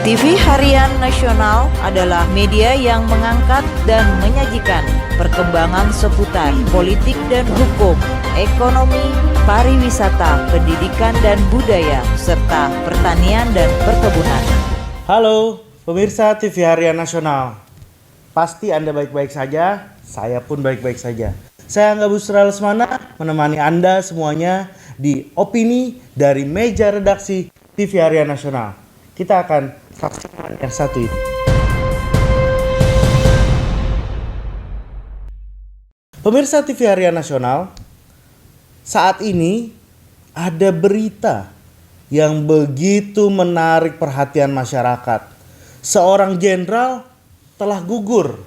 TV Harian Nasional adalah media yang mengangkat dan menyajikan perkembangan seputar politik dan hukum, ekonomi, pariwisata, pendidikan dan budaya, serta pertanian dan perkebunan. Halo pemirsa TV Harian Nasional. Pasti Anda baik-baik saja, saya pun baik-baik saja. Saya Angga Busra Lesmana menemani Anda semuanya di opini dari meja redaksi TV Harian Nasional. Kita akan saksikan yang satu ini. Pemirsa TV Harian Nasional, saat ini ada berita yang begitu menarik perhatian masyarakat. Seorang jenderal telah gugur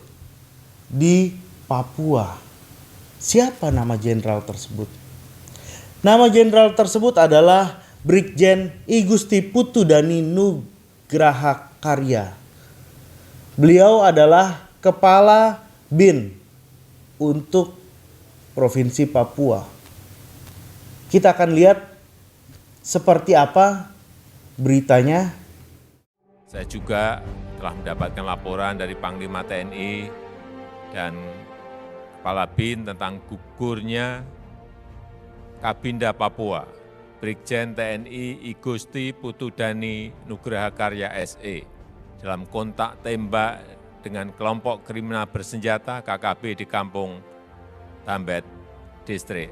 di Papua. Siapa nama jenderal tersebut? Nama jenderal tersebut adalah Brigjen I Gusti Putudani Nugraha Karya. Beliau adalah Kepala BIN untuk Provinsi Papua. Kita akan lihat seperti apa beritanya. Saya juga telah mendapatkan laporan dari Panglima TNI dan Kepala BIN tentang gugurnya Kabinda Papua, Brigjen TNI I Gusti Putudani Nugraha Karya SE dalam kontak tembak dengan kelompok kriminal bersenjata KKB di Kampung Dambet, Distrik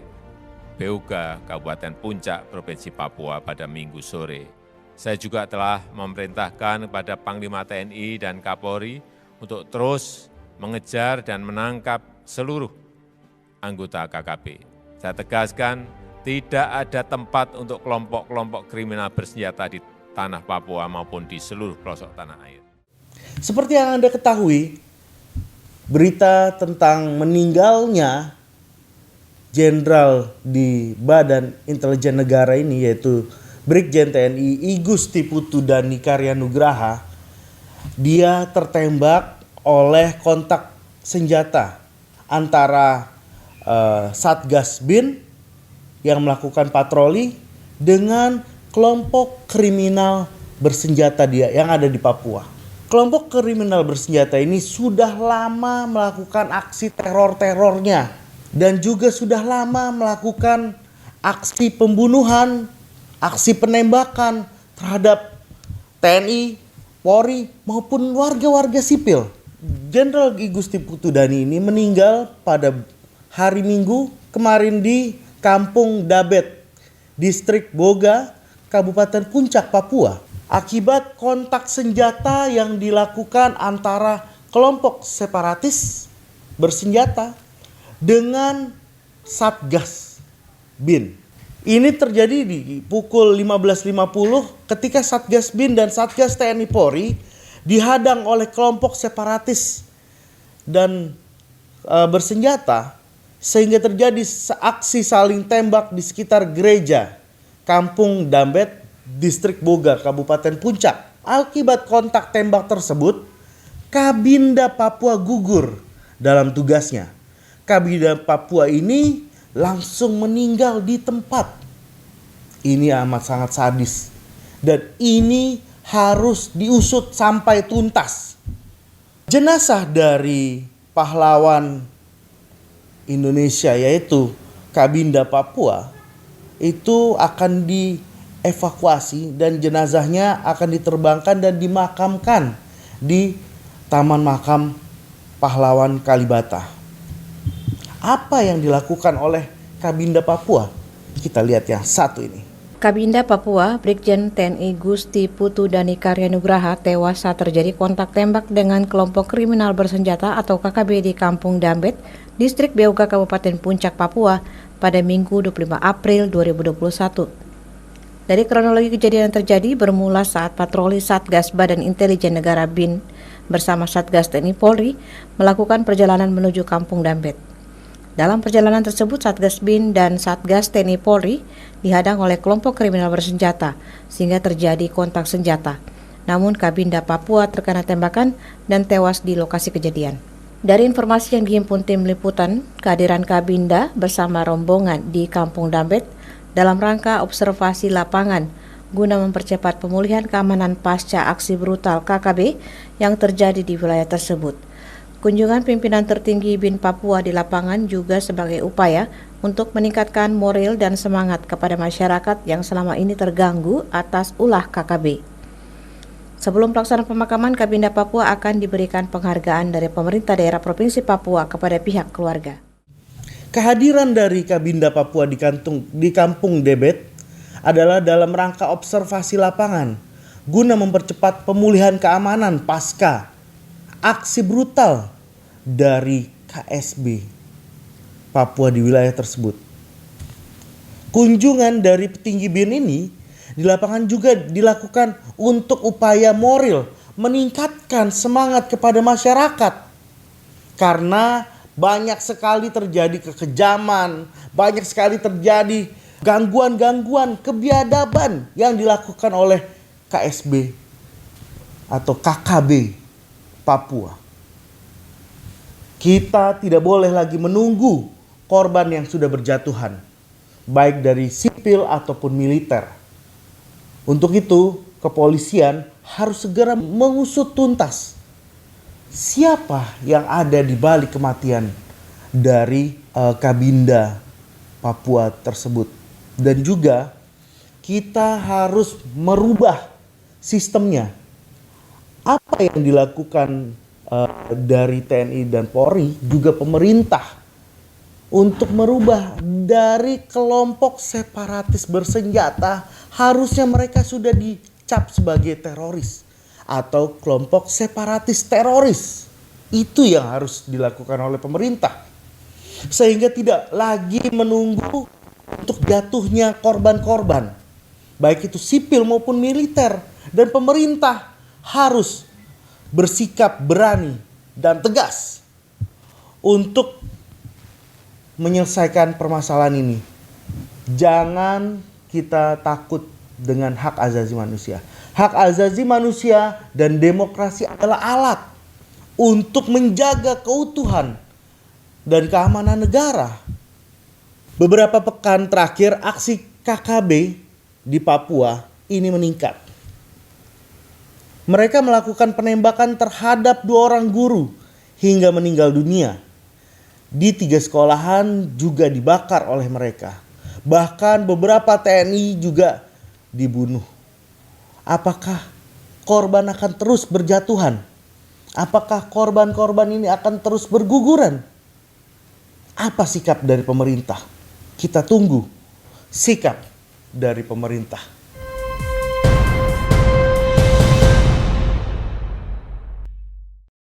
Beoga, Kabupaten Puncak, Provinsi Papua pada Minggu sore. Saya juga telah memerintahkan kepada Panglima TNI dan Kapolri untuk terus mengejar dan menangkap seluruh anggota KKB. Saya tegaskan, tidak ada tempat untuk kelompok-kelompok kriminal bersenjata di tanah Papua maupun di seluruh pelosok tanah air. Seperti yang Anda ketahui, berita tentang meninggalnya jenderal di Badan Intelijen Negara ini, yaitu Brigjen TNI I Gusti Putudani Karya Nugraha, dia tertembak oleh kontak senjata antara Satgas BIN yang melakukan patroli dengan kelompok kriminal bersenjata dia yang ada di Papua. Kelompok kriminal bersenjata ini sudah lama melakukan aksi teror-terornya dan juga sudah lama melakukan aksi pembunuhan, aksi penembakan terhadap TNI, Polri maupun warga-warga sipil. Jenderal I Gusti Putudani ini meninggal pada hari Minggu kemarin di Kampung Dabet, Distrik Boga, Kabupaten Puncak, Papua, akibat kontak senjata yang dilakukan antara kelompok separatis bersenjata dengan Satgas BIN. Ini terjadi di pukul 15.50 ketika Satgas BIN dan Satgas TNI Polri dihadang oleh kelompok separatis dan bersenjata, sehingga terjadi aksi saling tembak di sekitar gereja Kampung Dambet, Distrik Boga, Kabupaten Puncak. Akibat kontak tembak tersebut, Kabinda Papua gugur dalam tugasnya. Kabinda Papua ini langsung meninggal di tempat. Ini amat sangat sadis dan ini harus diusut sampai tuntas. Jenazah dari pahlawan Indonesia yaitu Kabinda Papua itu akan dievakuasi dan jenazahnya akan diterbangkan dan dimakamkan di Taman Makam Pahlawan Kalibata. Apa yang dilakukan oleh Kabinda Papua? Kita lihat yang satu ini. Kabinda Papua, Brigjen TNI Gusti Putudani Karya Nugraha tewas saat terjadi kontak tembak dengan kelompok kriminal bersenjata atau KKB di Kampung Dambet, Distrik Beoga, Kabupaten Puncak, Papua pada Minggu 25 April 2021. Dari kronologi kejadian yang terjadi bermula saat patroli Satgas Badan Intelijen Negara BIN bersama Satgas TNI Polri melakukan perjalanan menuju Kampung Dambet. Dalam perjalanan tersebut, Satgas BIN dan Satgas TNI Polri dihadang oleh kelompok kriminal bersenjata sehingga terjadi kontak senjata. Namun Kabinda Papua terkena tembakan dan tewas di lokasi kejadian. Dari informasi yang dihimpun tim liputan, kehadiran Kabinda bersama rombongan di Kampung Dambet dalam rangka observasi lapangan guna mempercepat pemulihan keamanan pasca aksi brutal KKB yang terjadi di wilayah tersebut. Kunjungan pimpinan tertinggi BIN Papua di lapangan juga sebagai upaya untuk meningkatkan moral dan semangat kepada masyarakat yang selama ini terganggu atas ulah KKB. Sebelum pelaksanaan pemakaman, Kabinda Papua akan diberikan penghargaan dari pemerintah daerah Provinsi Papua kepada pihak keluarga. Kehadiran dari Kabinda Papua di Kampung Debet adalah dalam rangka observasi lapangan guna mempercepat pemulihan keamanan pasca aksi brutal dari KSB Papua di wilayah tersebut. Kunjungan dari petinggi BIN ini di lapangan juga dilakukan untuk upaya moral meningkatkan semangat kepada masyarakat. Karena banyak sekali terjadi kekejaman, banyak sekali terjadi gangguan-gangguan, kebiadaban yang dilakukan oleh KSB atau KKB Papua. Kita tidak boleh lagi menunggu korban yang sudah berjatuhan, baik dari sipil ataupun militer. Untuk itu, kepolisian harus segera mengusut tuntas siapa yang ada di balik kematian dari Kabinda Papua tersebut. Dan juga kita harus merubah sistemnya. Apa yang dilakukan dari TNI dan Polri, juga pemerintah, untuk merubah dari kelompok separatis bersenjata, harusnya mereka sudah dicap sebagai teroris atau kelompok separatis teroris. Itu yang harus dilakukan oleh pemerintah, sehingga tidak lagi menunggu untuk jatuhnya korban-korban, baik itu sipil maupun militer. Dan pemerintah harus bersikap berani dan tegas untuk menyelesaikan permasalahan ini. Jangan kita takut dengan hak asasi manusia. Hak asasi manusia dan demokrasi adalah alat untuk menjaga keutuhan dan keamanan negara. Beberapa pekan terakhir, aksi KKB di Papua ini meningkat. Mereka melakukan penembakan terhadap 2 orang guru hingga meninggal dunia. Di 3 sekolahan juga dibakar oleh mereka. Bahkan beberapa TNI juga dibunuh. Apakah korban akan terus berjatuhan? Apakah korban-korban ini akan terus berguguran? Apa sikap dari pemerintah? Kita tunggu sikap dari pemerintah.